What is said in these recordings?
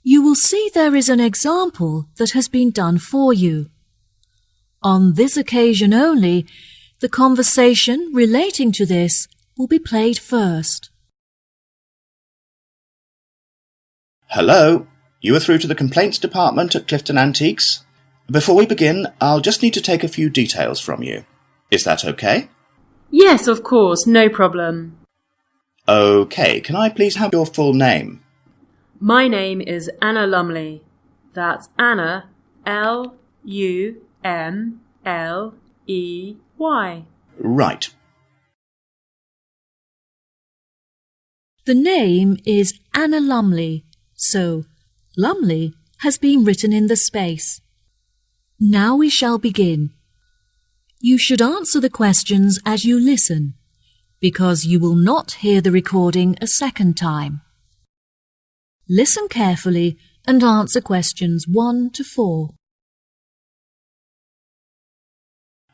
You will see there is an example that has been done for you. On this occasion only, the conversation relating to this will be played first. Hello, you are through to the complaints department at Clifton Antiques. Before we begin, I'll just need to take a few details from you. Is that okay? Yes, of course, no problem. Okay, can I please have your full name? My name is Anna Lumley. That's Anna, L-U-M-L-E-Y. Right. The name is Anna Lumley, so Lumley has been written in the space. Now we shall begin. You should answer the questions as you listen, because you will not hear the recording a second time. Listen carefully and answer questions 1 to 4.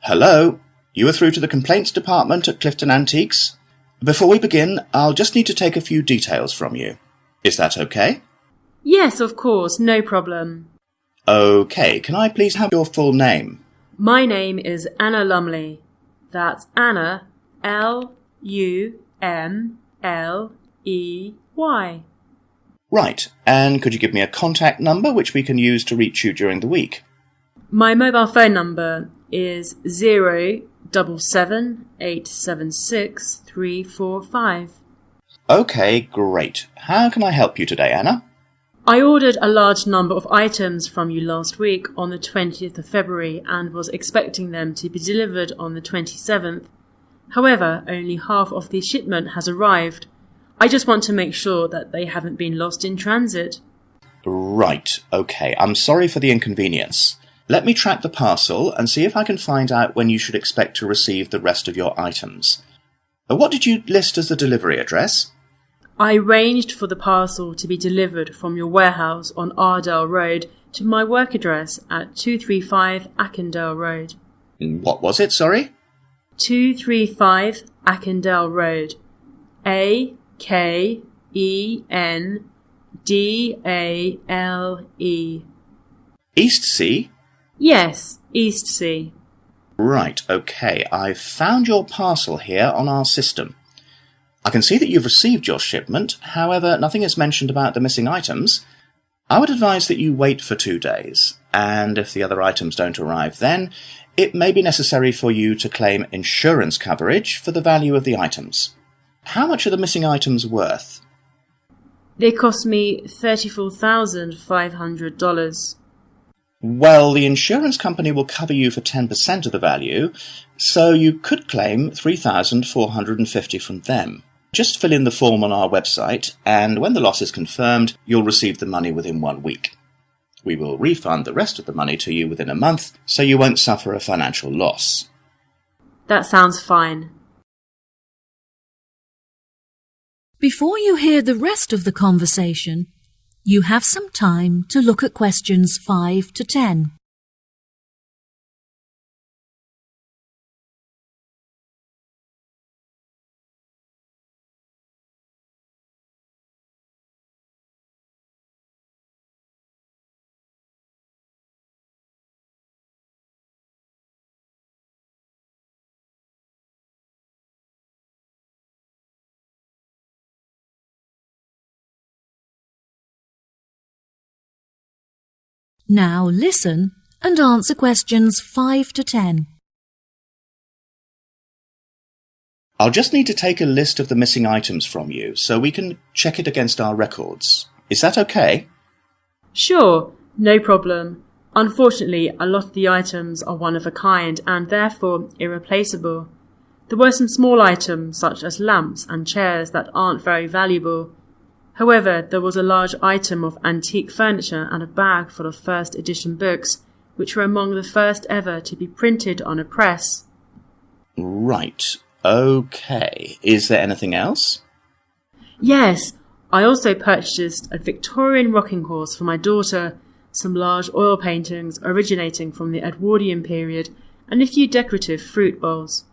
Hello, you are through to the complaints department at Clifton Antiques. Before we begin, I'll just need to take a few details from you. Is that okay? Yes, of course, no problem. Okay, can I please have your full name? My name is Anna Lumley. That's Anna, L-U-M-L-E-Y. Right, and could you give me a contact number which we can use to reach you during the week? My mobile phone number is 077876345. Okay, great. How can I help you today, Anna? I ordered a large number of items from you last week on the 20th of February and was expecting them to be delivered on the 27th. However, only half of the shipment has arrived. I just want to make sure that they haven't been lost in transit. Right, okay. I'm sorry for the inconvenience. Let me track the parcel and see if I can find out when you should expect to receive the rest of your items. What did you list as the delivery address? I arranged for the parcel to be delivered from your warehouse on Ardale Road to my work address at 235 Ackendale Road. What was it, sorry? 235 Ackendale Road. A-K-E-N-D-A-L-E. East Sea? Yes, East Sea. Right, okay. I've found your parcel here on our system. I can see that you've received your shipment, however, nothing is mentioned about the missing items. I would advise that you wait for 2 days, and if the other items don't arrive then, it may be necessary for you to claim insurance coverage for the value of the items. How much are the missing items worth? They cost me $34,500. Well, the insurance company will cover you for 10% of the value, so you could claim $3,450 from them. Just fill in the form on our website, and when the loss is confirmed, you'll receive the money within 1 week. We will refund the rest of the money to you within a month, so you won't suffer a financial loss. That sounds fine. Before you hear the rest of the conversation, you have some time to look at questions 5 to 10. Now listen and answer questions 5 to 10. I'll just need to take a list of the missing items from you so we can check it against our records. Is that okay? Sure, no problem. Unfortunately, a lot of the items are one of a kind and therefore irreplaceable. There were some small items such as lamps and chairs that aren't very valuable. However, there was a large item of antique furniture and a bag full of first edition books, which were among the first ever to be printed on a press. Right. Okay. Is there anything else? Yes, I also purchased a Victorian rocking horse for my daughter, some large oil paintings originating from the Edwardian period, and a few decorative fruit bowls.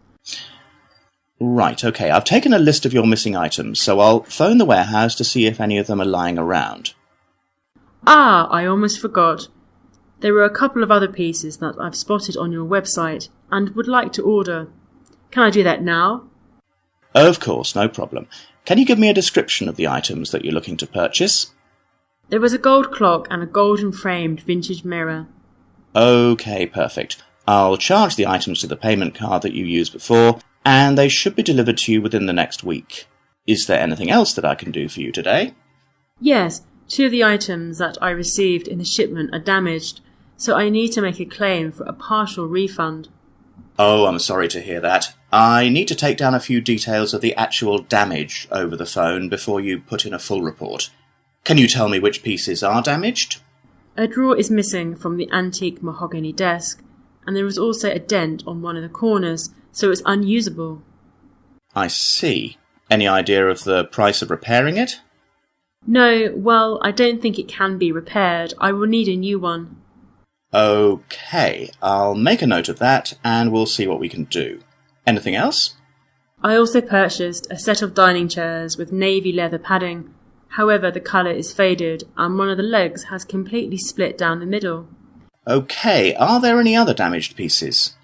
Right, okay. I've taken a list of your missing items, so I'll phone the warehouse to see if any of them are lying around. Ah, I almost forgot. There were a couple of other pieces that I've spotted on your website and would like to order. Can I do that now? Of course, no problem. Can you give me a description of the items that you're looking to purchase? There was a gold clock and a golden framed vintage mirror. OK, perfect. I'll charge the items to the payment card that you used before, and they should be delivered to you within the next week. Is there anything else that I can do for you today? Yes, 2 of the items that I received in the shipment are damaged, so I need to make a claim for a partial refund. Oh, I'm sorry to hear that. I need to take down a few details of the actual damage over the phone before you put in a full report. Can you tell me which pieces are damaged? A drawer is missing from the antique mahogany desk, and there was also a dent on one of the corners, so it's unusable. I see. Any idea of the price of repairing it? No, well, I don't think it can be repaired. I will need a new one. OK, I'll make a note of that and we'll see what we can do. Anything else? I also purchased a set of dining chairs with navy leather padding. However, the colour is faded and one of the legs has completely split down the middle. OK, are there any other damaged pieces?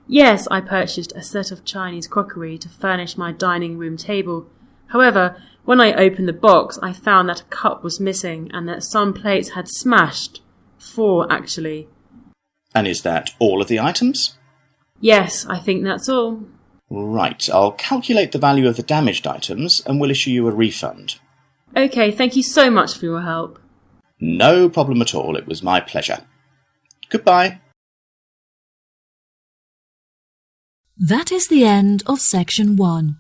Yes, I purchased a set of Chinese crockery to furnish my dining room table. However, when I opened the box, I found that a cup was missing and that some plates had smashed. 4, actually. And is that all of the items? Yes, I think that's all. Right, I'll calculate the value of the damaged items and we'll issue you a refund. OK, thank you so much for your help. No problem at all, it was my pleasure. Goodbye. That is the end of section 1.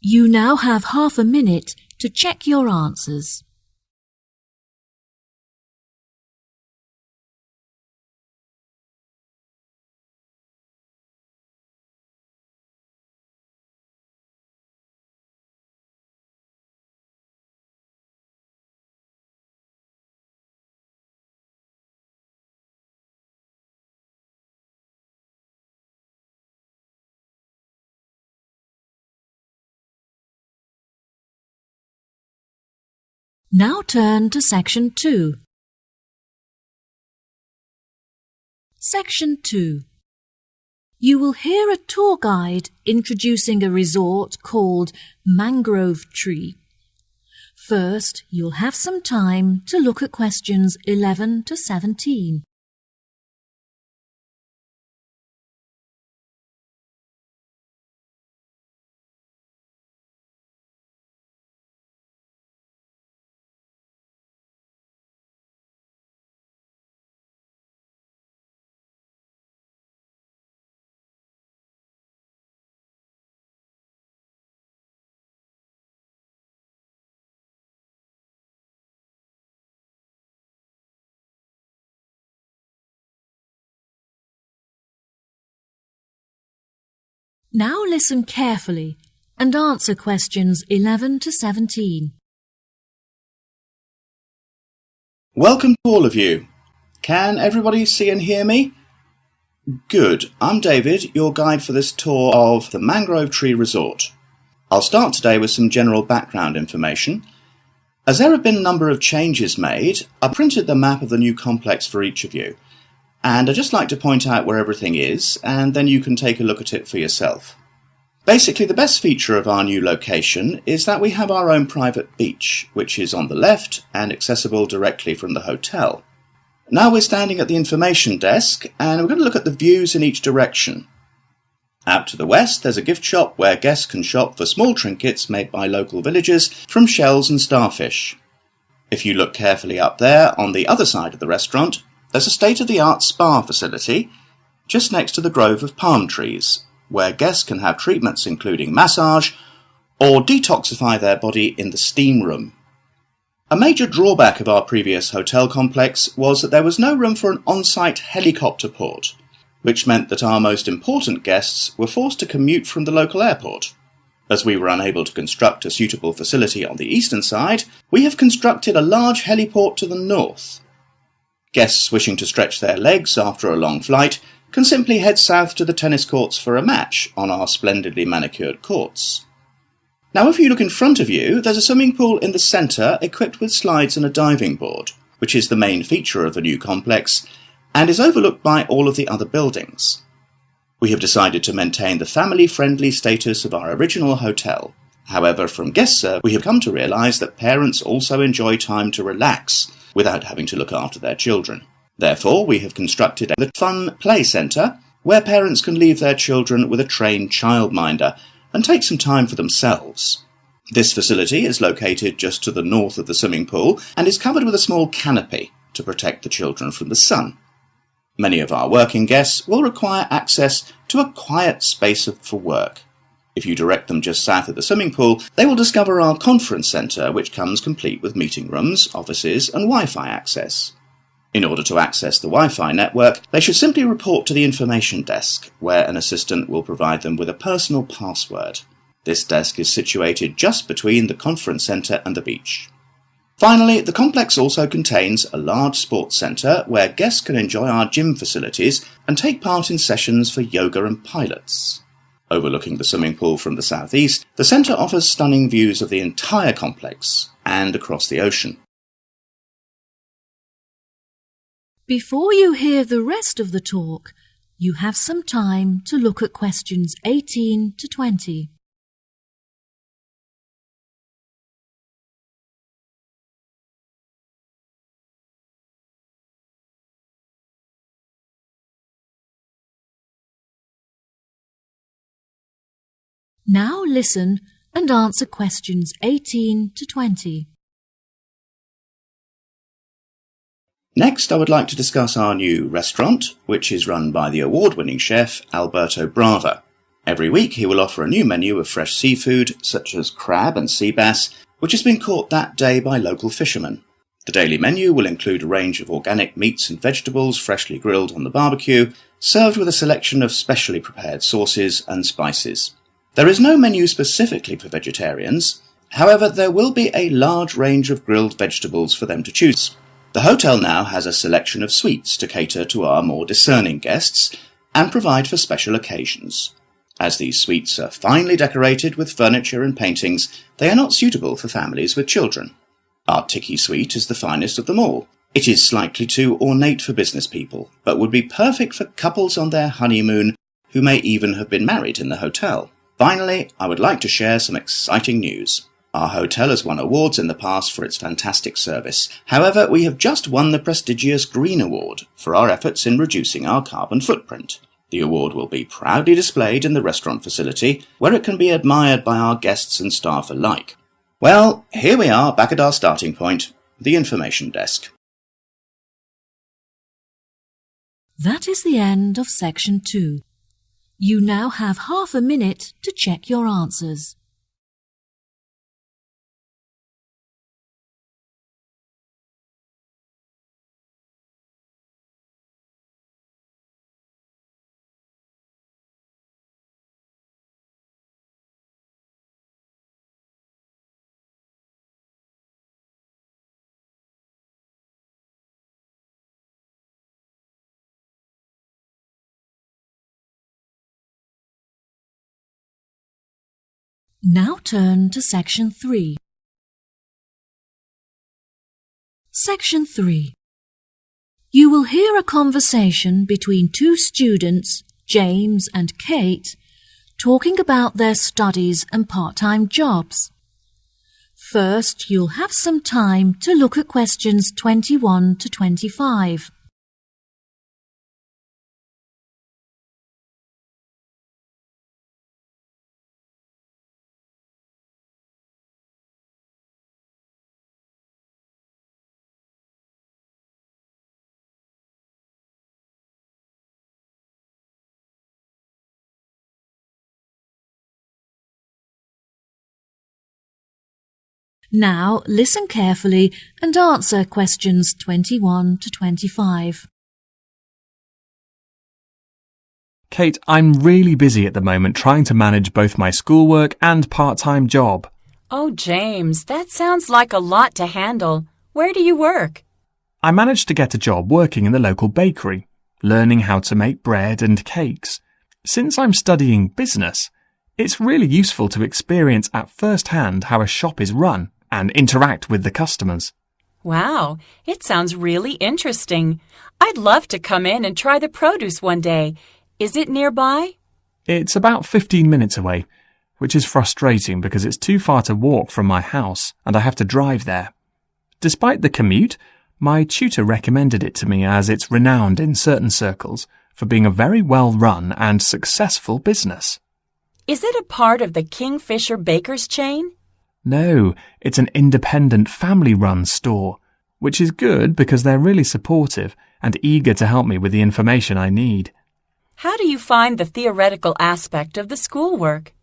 You now have half a minute to check your answers. Now turn to section 2. Section 2. You will hear a tour guide introducing a resort called Mangrove Tree. First, you'll have some time to look at questions 11 to 17. Now listen carefully and answer questions 11 to 17. Welcome to all of you. Can everybody see and hear me? Good. I'm David, your guide for this tour of the Mangrove Tree Resort. I'll start today with some general background information. As there have been a number of changes made, I printed the map of the new complex for each of you. And I'd just like to point out where everything is, and then you can take a look at it for yourself. Basically, the best feature of our new location is that we have our own private beach, which is on the left and accessible directly from the hotel. Now we're standing at the information desk, and we're going to look at the views in each direction. Out to the west, there's a gift shop where guests can shop for small trinkets made by local villagers from shells and starfish. If you look carefully up there, on the other side of the restaurant, there's a state-of-the-art spa facility just next to the grove of palm trees, where guests can have treatments including massage or detoxify their body in the steam room. A major drawback of our previous hotel complex was that there was no room for an on-site helicopter port, which meant that our most important guests were forced to commute from the local airport. As we were unable to construct a suitable facility on the eastern side, we have constructed a large heliport to the north. Guests wishing to stretch their legs after a long flight can simply head south to the tennis courts for a match on our splendidly manicured courts. Now if you look in front of you, there's a swimming pool in the centre equipped with slides and a diving board. which is the main feature of the new complex, and is overlooked by all of the other buildings. We have decided to maintain the family-friendly status of our original hotel. However, from guest service, we have come to realise that parents also enjoy time to relax without having to look after their children. Therefore, we have constructed a fun play centre where parents can leave their children with a trained childminder and take some time for themselves. This facility is located just to the north of the swimming pool and is covered with a small canopy to protect the children from the sun. Many of our working guests will require access to a quiet space for work. If you direct them just south of the swimming pool, they will discover our conference centre, which comes complete with meeting rooms, offices and Wi-Fi access. In order to access the Wi-Fi network, they should simply report to the information desk, where an assistant will provide them with a personal password. This desk is situated just between the conference centre and the beach. Finally, the complex also contains a large sports centre where guests can enjoy our gym facilities and take part in sessions for yoga and pilates. Overlooking the swimming pool from the southeast, the centre offers stunning views of the entire complex and across the ocean. Before you hear the rest of the talk, you have some time to look at questions 18 to 20. Now listen and answer questions 18 to 20. Next, I would like to discuss our new restaurant, which is run by the award-winning chef Alberto Brava. Every week he will offer a new menu of fresh seafood, such as crab and sea bass, which has been caught that day by local fishermen. The daily menu will include a range of organic meats and vegetables freshly grilled on the barbecue, served with a selection of specially prepared sauces and spices. There is no menu specifically for vegetarians. However, there will be a large range of grilled vegetables for them to choose. The hotel now has a selection of suites to cater to our more discerning guests and provide for special occasions. As these suites are finely decorated with furniture and paintings, they are not suitable for families with children. Our Tiki suite is the finest of them all. It is slightly too ornate for business people, but would be perfect for couples on their honeymoon who may even have been married in the hotel. Finally, I would like to share some exciting news. Our hotel has won awards in the past for its fantastic service. However, we have just won the prestigious Green Award for our efforts in reducing our carbon footprint. The award will be proudly displayed in the restaurant facility, where it can be admired by our guests and staff alike. Well, here we are back at our starting point, the information desk. That is the end of section 2. You now have half a minute to check your answers. Now turn to section 3. Section 3. You will hear a conversation between two students, James and Kate, talking about their studies and part-time jobs. First, you'll have some time to look at questions 21 to 25. Now listen carefully and answer questions 21 to 25. Kate, I'm really busy at the moment trying to manage both my schoolwork and part-time job. Oh, James, that sounds like a lot to handle. Where do you work? I managed to get a job working in the local bakery, learning how to make bread and cakes. Since I'm studying business, it's really useful to experience at first hand how a shop is run and interact with the customers. Wow, it sounds really interesting. I'd love to come in and try the produce one day. Is it nearby? It's about 15 minutes away, which is frustrating because it's too far to walk from my house and I have to drive there. Despite the commute, my tutor recommended it to me as it's renowned in certain circles for being a very well-run and successful business. Is it a part of the Kingfisher Bakers chain? No, it's an independent family-run store, which is good because they're really supportive and eager to help me with the information I need. How do you find the theoretical aspect of the schoolwork?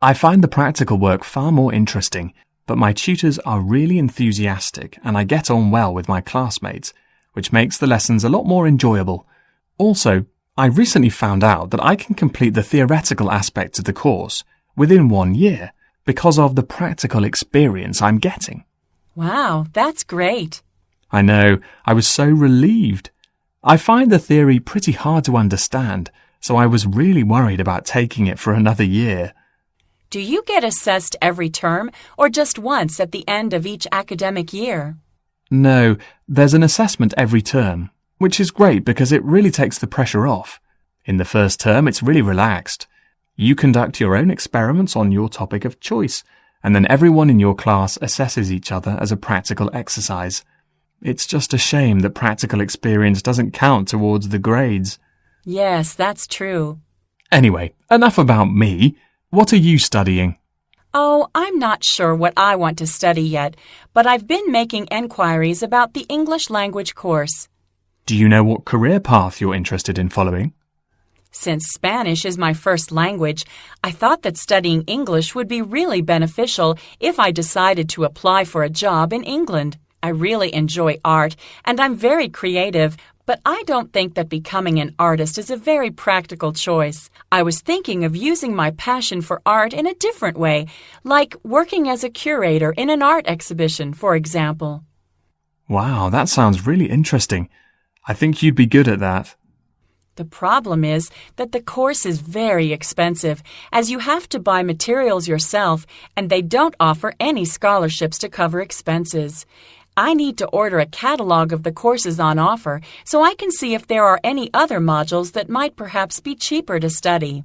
I find the practical work far more interesting, but my tutors are really enthusiastic and I get on well with my classmates, which makes the lessons a lot more enjoyable. Also, I recently found out that I can complete the theoretical aspects of the course within 1 year because of the practical experience I'm getting. Wow, that's great. I know, I was so relieved. I find the theory pretty hard to understand, so I was really worried about taking it for another year. Do you get assessed every term or just once at the end of each academic year? No, there's an assessment every term, which is great because it really takes the pressure off. In the first term, it's really relaxed. You conduct your own experiments on your topic of choice, and then everyone in your class assesses each other as a practical exercise. It's just a shame that practical experience doesn't count towards the grades. Yes, that's true. Anyway, enough about me. What are you studying? Oh, I'm not sure what I want to study yet, but I've been making enquiries about the English language course. Do you know what career path you're interested in following? Since Spanish is my first language, I thought that studying English would be really beneficial if I decided to apply for a job in England. I really enjoy art, and I'm very creative, but I don't think that becoming an artist is a very practical choice. I was thinking of using my passion for art in a different way, like working as a curator in an art exhibition, for example. Wow, that sounds really interesting. I think you'd be good at that. The problem is that the course is very expensive, as you have to buy materials yourself, and they don't offer any scholarships to cover expenses. I need to order a catalog of the courses on offer so I can see if there are any other modules that might perhaps be cheaper to study.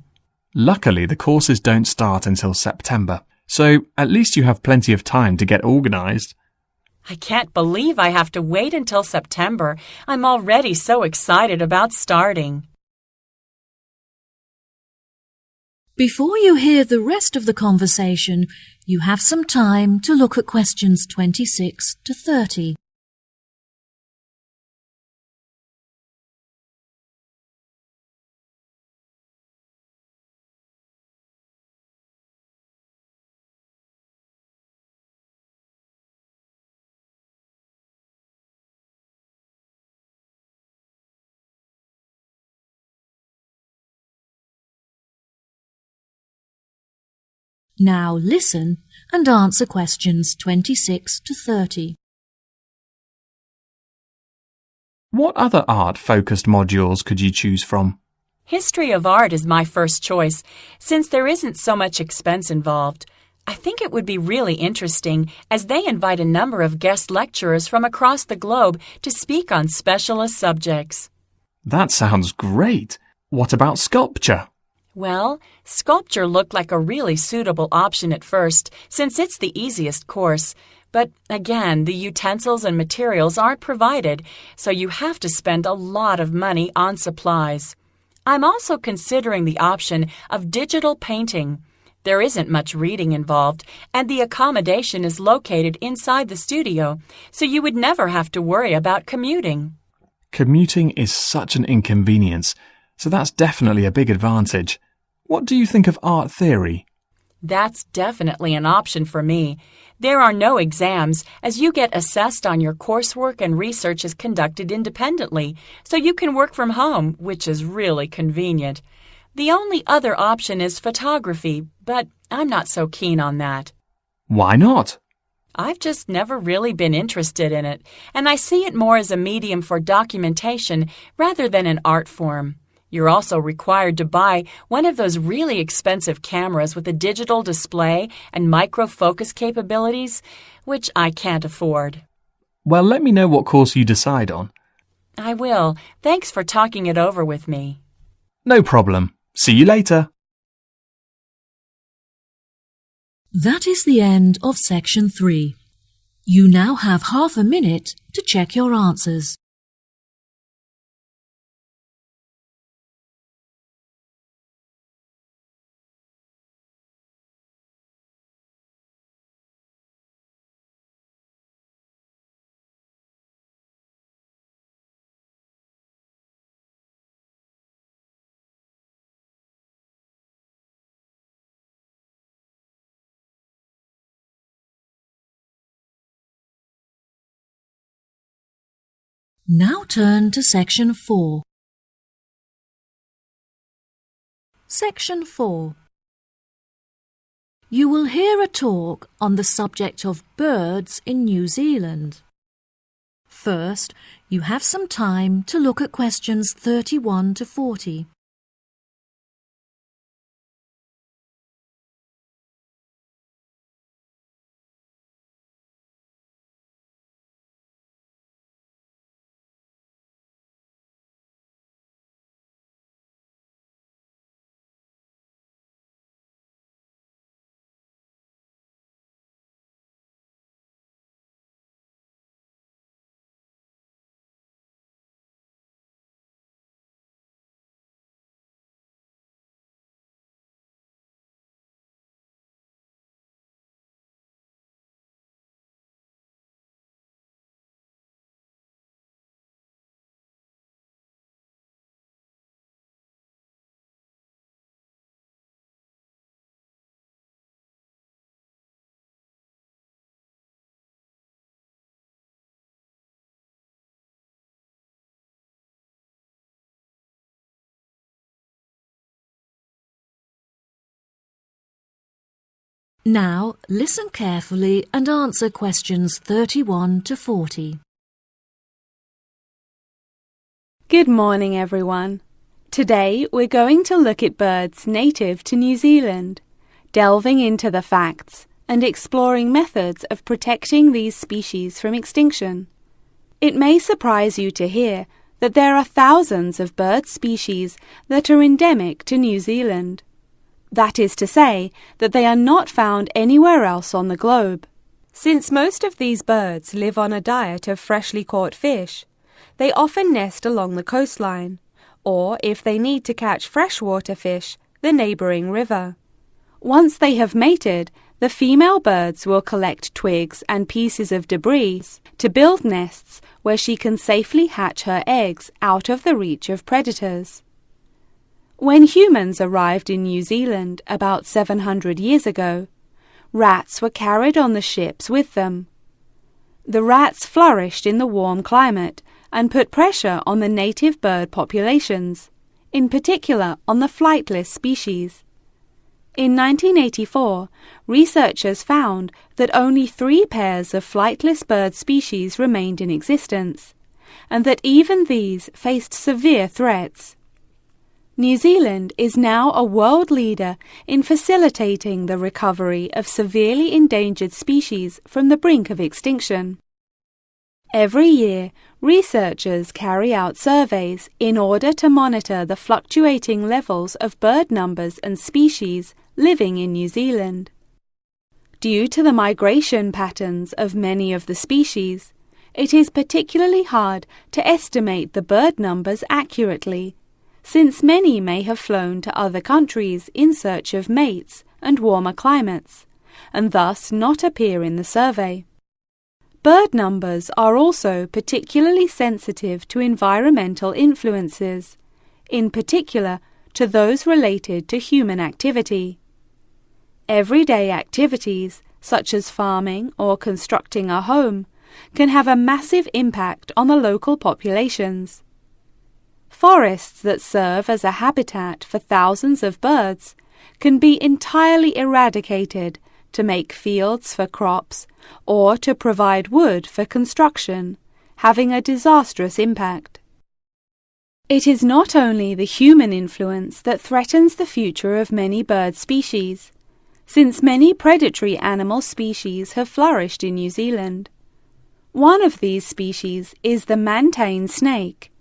Luckily, the courses don't start until September, so at least you have plenty of time to get organised. I can't believe I have to wait until September. I'm already so excited about starting. Before you hear the rest of the conversation, you have some time to look at questions 26 to 30. Now listen and answer questions 26 to 30. What other art-focused modules could you choose from? History of art is my first choice, since there isn't so much expense involved. I think it would be really interesting, as they invite a number of guest lecturers from across the globe to speak on specialist subjects. That sounds great. What about sculpture? Well, sculpture looked like a really suitable option at first, since it's the easiest course. But again, the utensils and materials aren't provided, so you have to spend a lot of money on supplies. I'm also considering the option of digital painting. There isn't much reading involved, and the accommodation is located inside the studio, so you would never have to worry about commuting. Commuting is such an inconvenience, so that's definitely a big advantage. What do you think of art theory? That's definitely an option for me. There are no exams, as you get assessed on your coursework and research is conducted independently, so you can work from home, which is really convenient. The only other option is photography, but I'm not so keen on that. Why not? I've just never really been interested in it, and I see it more as a medium for documentation rather than an art form. You're also required to buy one of those really expensive cameras with a digital display and micro-focus capabilities, which I can't afford. Well, let me know what course you decide on. I will. Thanks for talking it over with me. No problem. See you later. That is the end of section 3. You now have half a minute to check your answers. Now turn to section 4. Section 4. You will hear a talk on the subject of birds in New Zealand. First, you have some time to look at questions 31 to 40. Now, listen carefully and answer questions 31 to 40. Good morning, everyone. Today we're going to look at birds native to New Zealand, delving into the facts and exploring methods of protecting these species from extinction. It may surprise you to hear that there are thousands of bird species that are endemic to New Zealand. That is to say, that they are not found anywhere else on the globe. Since most of these birds live on a diet of freshly caught fish, they often nest along the coastline, or if they need to catch freshwater fish, the neighbouring river. Once they have mated, the female birds will collect twigs and pieces of debris to build nests where she can safely hatch her eggs out of the reach of predators. When humans arrived in New Zealand about 700 years ago, rats were carried on the ships with them. The rats flourished in the warm climate and put pressure on the native bird populations, in particular on the flightless species. In 1984, researchers found that only 3 pairs of flightless bird species remained in existence, and that even these faced severe threats. New Zealand is now a world leader in facilitating the recovery of severely endangered species from the brink of extinction. Every year, researchers carry out surveys in order to monitor the fluctuating levels of bird numbers and species living in New Zealand. Due to the migration patterns of many of the species, it is particularly hard to estimate the bird numbers accurately, since many may have flown to other countries in search of mates and warmer climates, and thus not appear in the survey. Bird numbers are also particularly sensitive to environmental influences, in particular to those related to human activity. Everyday activities, such as farming or constructing a home, can have a massive impact on the local populations. Forests that serve as a habitat for thousands of birds can be entirely eradicated to make fields for crops or to provide wood for construction, having a disastrous impact. It is not only the human influence that threatens the future of many bird species, since many predatory animal species have flourished in New Zealand. One of these species is the mantane snake,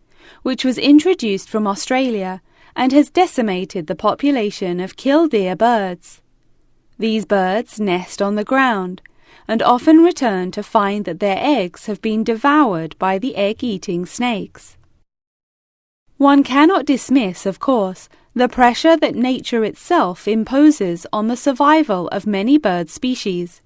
which was introduced from Australia and has decimated the population of killdeer birds. These birds nest on the ground and often return to find that their eggs have been devoured by the egg-eating snakes. One cannot dismiss, of course, the pressure that nature itself imposes on the survival of many bird species.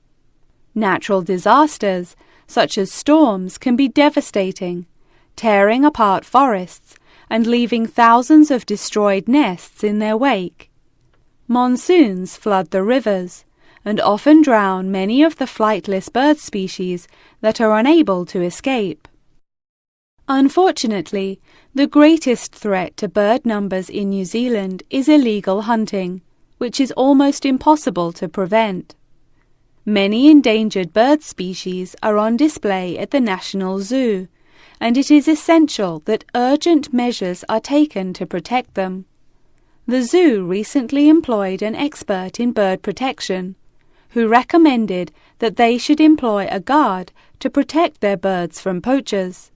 Natural disasters, such as storms, can be devastating, tearing apart forests and leaving thousands of destroyed nests in their wake. Monsoons flood the rivers and often drown many of the flightless bird species that are unable to escape. Unfortunately, the greatest threat to bird numbers in New Zealand is illegal hunting, which is almost impossible to prevent. Many endangered bird species are on display at the National Zoo, and it is essential that urgent measures are taken to protect them. The zoo recently employed an expert in bird protection, who recommended that they should employ a guard to protect their birds from poachers.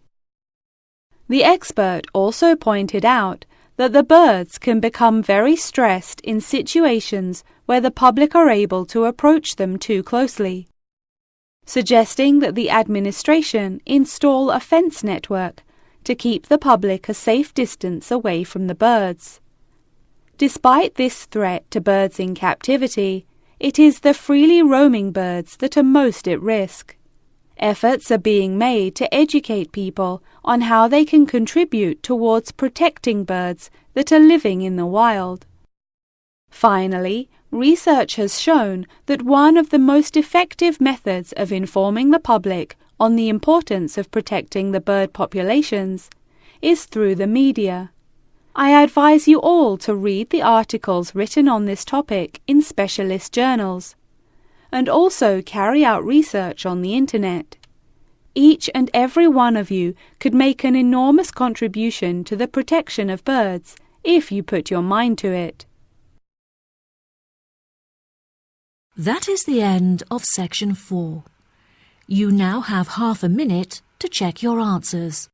The expert also pointed out that the birds can become very stressed in situations where the public are able to approach them too closely, suggesting that the administration install a fence network to keep the public a safe distance away from the birds. Despite this threat to birds in captivity, it is the freely roaming birds that are most at risk. Efforts are being made to educate people on how they can contribute towards protecting birds that are living in the wild. Finally, research has shown that one of the most effective methods of informing the public on the importance of protecting the bird populations is through the media. I advise you all to read the articles written on this topic in specialist journals, and also carry out research on the Internet. Each and every one of you could make an enormous contribution to the protection of birds if you put your mind to it. That is the end of section 4. You now have half a minute to check your answers.